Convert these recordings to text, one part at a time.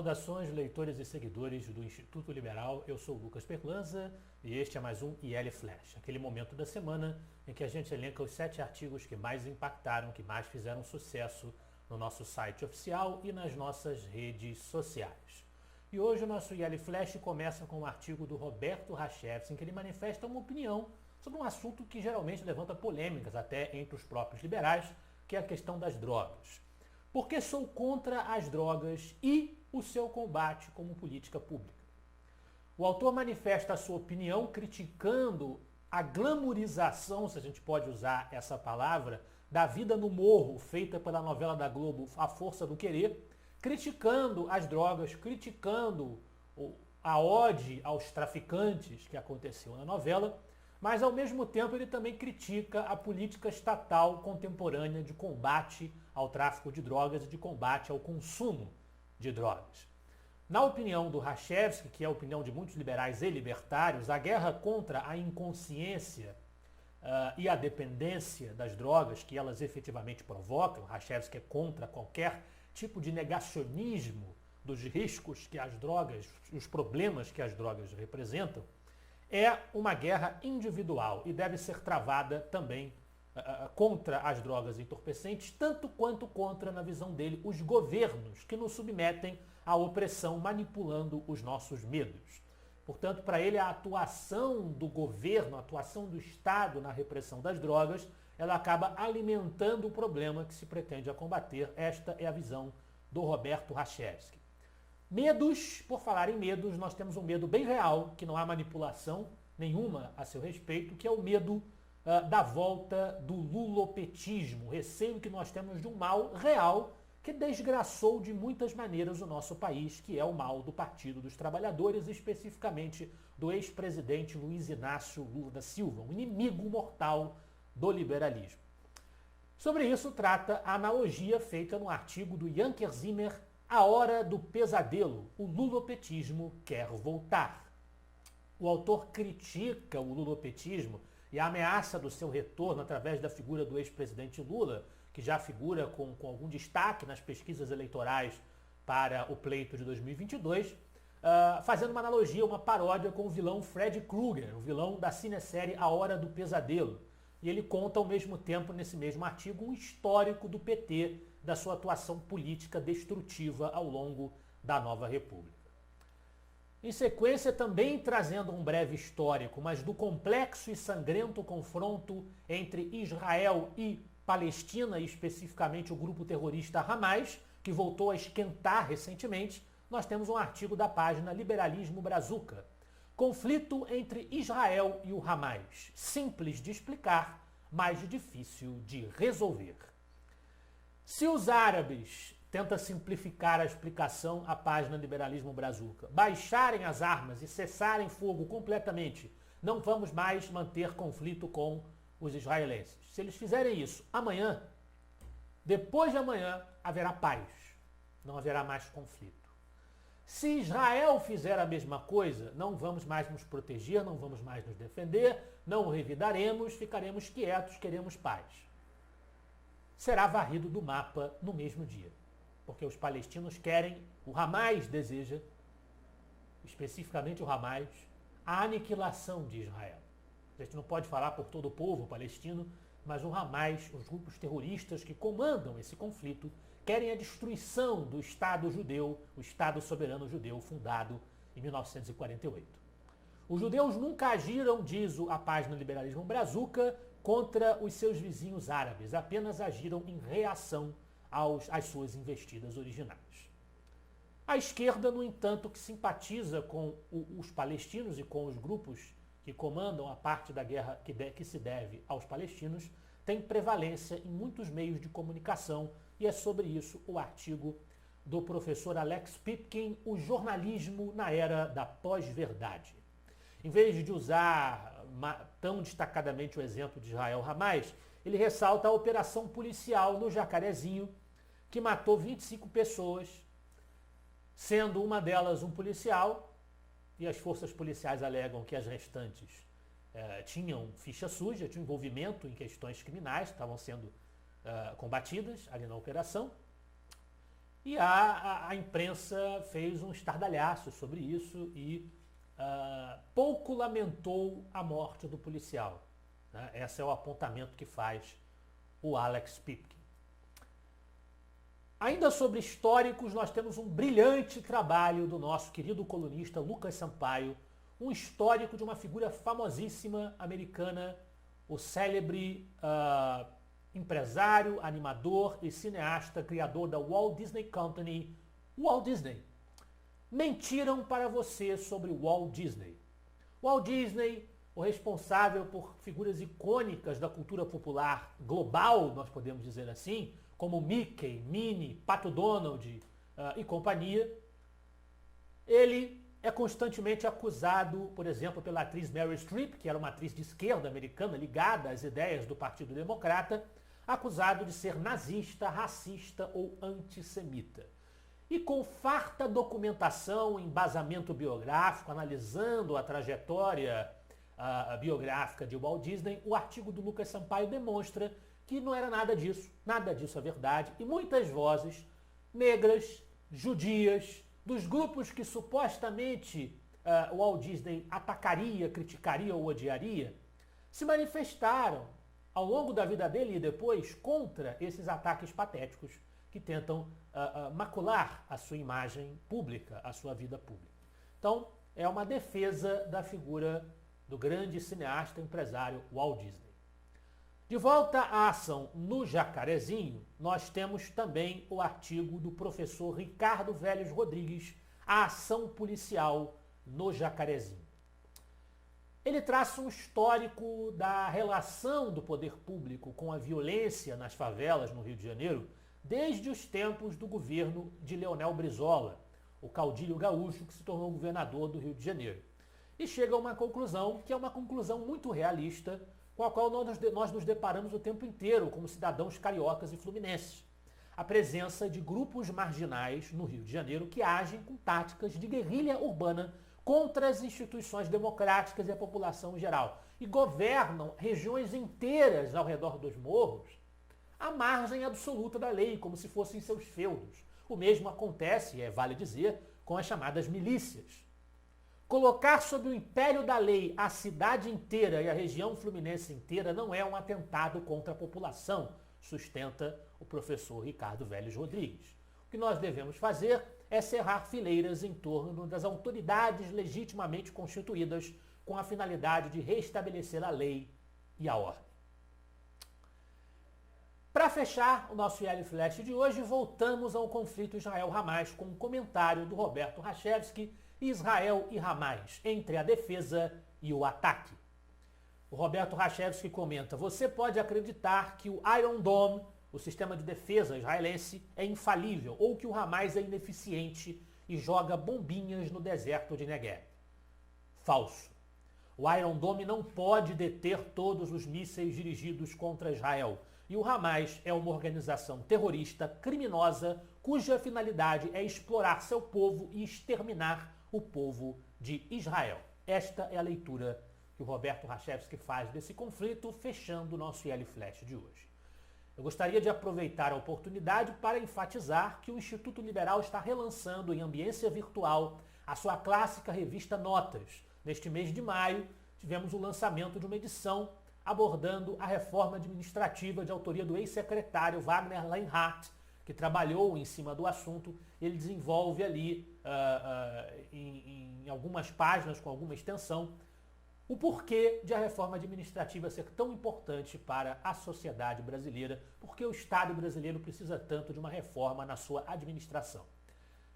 Saudações, leitores e seguidores do Instituto Liberal. Eu sou o Lucas Perlanza e este é mais um IL Flash, aquele momento da semana em que a gente elenca os 7 artigos que mais impactaram, que mais fizeram sucesso no nosso site oficial e nas nossas redes sociais. E hoje o nosso IL Flash começa com um artigo do Roberto Rachevski, em que ele manifesta uma opinião sobre um assunto que geralmente levanta polêmicas até entre os próprios liberais, que é a questão das drogas. Porque sou contra as drogas e o seu combate como política pública. O autor manifesta a sua opinião criticando a glamorização, se a gente pode usar essa palavra, da vida no morro feita pela novela da Globo A Força do Querer, criticando as drogas, criticando a ode aos traficantes que aconteceu na novela, mas ao mesmo tempo ele também critica a política estatal contemporânea de combate ao tráfico de drogas e de combate ao consumo de drogas. Na opinião do Rachevski, que é a opinião de muitos liberais e libertários, a guerra contra a inconsciência e a dependência das drogas que elas efetivamente provocam, Rachevski é contra qualquer tipo de negacionismo dos riscos que as drogas, os problemas que as drogas representam, é uma guerra individual e deve ser travada também contra as drogas entorpecentes, tanto quanto contra, na visão dele, os governos que nos submetem à opressão, manipulando os nossos medos. Portanto, para ele, a atuação do governo, a atuação do Estado na repressão das drogas, ela acaba alimentando o problema que se pretende combater. Esta é a visão do Roberto Rachevski. Medos, por falar em medos, nós temos um medo bem real, que não há manipulação nenhuma a seu respeito, que é o medo da volta do lulopetismo, o receio que nós temos de um mal real que desgraçou de muitas maneiras o nosso país, que é o mal do Partido dos Trabalhadores, especificamente do ex-presidente Luiz Inácio Lula da Silva, um inimigo mortal do liberalismo. Sobre isso trata a analogia feita no artigo do Yanker Zimmer, A Hora do Pesadelo, o lulopetismo quer voltar. O autor critica o lulopetismo e a ameaça do seu retorno através da figura do ex-presidente Lula, que já figura com algum destaque nas pesquisas eleitorais para o pleito de 2022, fazendo uma analogia, uma paródia com o vilão Fred Krueger, o vilão da cinesérie A Hora do Pesadelo. E ele conta ao mesmo tempo, nesse mesmo artigo, um histórico do PT, da sua atuação política destrutiva ao longo da Nova República. Em sequência, também trazendo um breve histórico, mas do complexo e sangrento confronto entre Israel e Palestina, e especificamente o grupo terrorista Hamas, que voltou a esquentar recentemente, nós temos um artigo da página Liberalismo Brazuca. Conflito entre Israel e o Hamas. Simples de explicar, mas difícil de resolver. Se os árabes, tenta simplificar a explicação à página Liberalismo Brazuca, baixarem as armas e cessarem fogo completamente, não vamos mais manter conflito com os israelenses. Se eles fizerem isso amanhã, depois de amanhã, haverá paz. Não haverá mais conflito. Se Israel fizer a mesma coisa, não vamos mais nos proteger, não vamos mais nos defender, não revidaremos, ficaremos quietos, queremos paz. Será varrido do mapa no mesmo dia. Porque os palestinos querem, o Hamas deseja, especificamente o Hamas, a aniquilação de Israel. A gente não pode falar por todo o povo palestino, mas o Hamas, os grupos terroristas que comandam esse conflito, querem a destruição do Estado judeu, o Estado soberano judeu fundado em 1948. Os judeus nunca agiram, diz a página Liberalismo Brazuca, contra os seus vizinhos árabes, apenas agiram em reação às suas investidas originais. A esquerda, no entanto, que simpatiza com os palestinos e com os grupos que comandam a parte da guerra que se deve aos palestinos, tem prevalência em muitos meios de comunicação, e é sobre isso o artigo do professor Alex Pipkin, O Jornalismo na Era da Pós-Verdade. Em vez de usar tão destacadamente o exemplo de Israel Hamas, ele ressalta a operação policial no Jacarezinho, que matou 25 pessoas, sendo uma delas um policial, e as forças policiais alegam que as restantes tinham ficha suja, tinham envolvimento em questões criminais, estavam sendo combatidas ali na operação. E a imprensa fez um estardalhaço sobre isso e pouco lamentou a morte do policial. Né? Esse é o apontamento que faz o Alex Pipkin. Ainda sobre históricos, nós temos um brilhante trabalho do nosso querido colunista Lucas Sampaio, um histórico de uma figura famosíssima americana, o célebre empresário, animador e cineasta, criador da Walt Disney Company, Walt Disney. Mentiram para você sobre Walt Disney. Walt Disney, o responsável por figuras icônicas da cultura popular global, nós podemos dizer assim, como Mickey, Minnie, Pato Donald e companhia, ele é constantemente acusado, por exemplo, pela atriz Meryl Streep, que era uma atriz de esquerda americana ligada às ideias do Partido Democrata, acusado de ser nazista, racista ou antissemita. E com farta documentação, embasamento biográfico, analisando a trajetória biográfica de Walt Disney, o artigo do Lucas Sampaio demonstra que não era nada disso é verdade, e muitas vozes negras, judias, dos grupos que supostamente Walt Disney atacaria, criticaria ou odiaria, se manifestaram ao longo da vida dele e depois contra esses ataques patéticos que tentam macular a sua imagem pública, a sua vida pública. Então, é uma defesa da figura do grande cineasta e empresário Walt Disney. De volta à ação no Jacarezinho, nós temos também o artigo do professor Ricardo Vélez Rodrigues, A Ação Policial no Jacarezinho. Ele traça um histórico da relação do poder público com a violência nas favelas no Rio de Janeiro, desde os tempos do governo de Leonel Brizola, o caudilho gaúcho que se tornou governador do Rio de Janeiro. E chega a uma conclusão que é uma conclusão muito realista, com a qual nós nos deparamos o tempo inteiro como cidadãos cariocas e fluminenses. A presença de grupos marginais no Rio de Janeiro que agem com táticas de guerrilha urbana contra as instituições democráticas e a população em geral. E governam regiões inteiras ao redor dos morros à margem absoluta da lei, como se fossem seus feudos. O mesmo acontece, vale dizer, com as chamadas milícias. Colocar sob o império da lei a cidade inteira e a região fluminense inteira não é um atentado contra a população, sustenta o professor Ricardo Vélez Rodrigues. O que nós devemos fazer é cerrar fileiras em torno das autoridades legitimamente constituídas com a finalidade de restabelecer a lei e a ordem. Para fechar o nosso IL Flash de hoje, voltamos ao conflito Israel-Hamas com um comentário do Roberto Rachevski, Israel e Hamas, entre a defesa e o ataque. O Roberto Rachevski comenta: você pode acreditar que o Iron Dome, o sistema de defesa israelense, é infalível ou que o Hamas é ineficiente e joga bombinhas no deserto de Negev. Falso. O Iron Dome não pode deter todos os mísseis dirigidos contra Israel. E o Hamas é uma organização terrorista criminosa cuja finalidade é explorar seu povo e exterminar o povo de Israel. Esta é a leitura que o Roberto Rachevski faz desse conflito, fechando o nosso IL Flash de hoje. Eu gostaria de aproveitar a oportunidade para enfatizar que o Instituto Liberal está relançando em ambiência virtual a sua clássica revista Notas. Neste mês de maio, tivemos o lançamento de uma edição abordando a reforma administrativa de autoria do ex-secretário Wagner Leinhardt, que trabalhou em cima do assunto. Ele desenvolve ali, em algumas páginas, com alguma extensão, o porquê de a reforma administrativa ser tão importante para a sociedade brasileira, porque o Estado brasileiro precisa tanto de uma reforma na sua administração.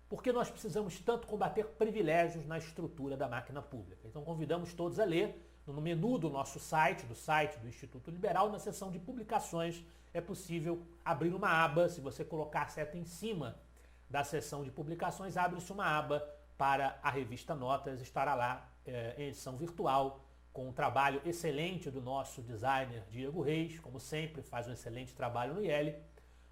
Porque nós precisamos tanto combater privilégios na estrutura da máquina pública. Então convidamos todos a ler no menu do nosso site, do Instituto Liberal, na seção de publicações, é possível abrir uma aba. Se você colocar a seta em cima da seção de publicações, abre-se uma aba para a revista Notas, estará lá em edição virtual, com um trabalho excelente do nosso designer Diego Reis, como sempre, faz um excelente trabalho no IL.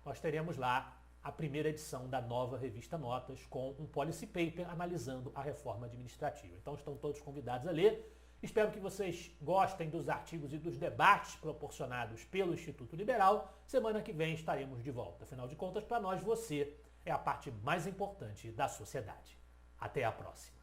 Nós teremos lá a primeira edição da nova revista Notas, com um policy paper analisando a reforma administrativa. Então estão todos convidados a ler. Espero que vocês gostem dos artigos e dos debates proporcionados pelo Instituto Liberal. Semana que vem estaremos de volta. Afinal de contas, para nós, você é a parte mais importante da sociedade. Até a próxima.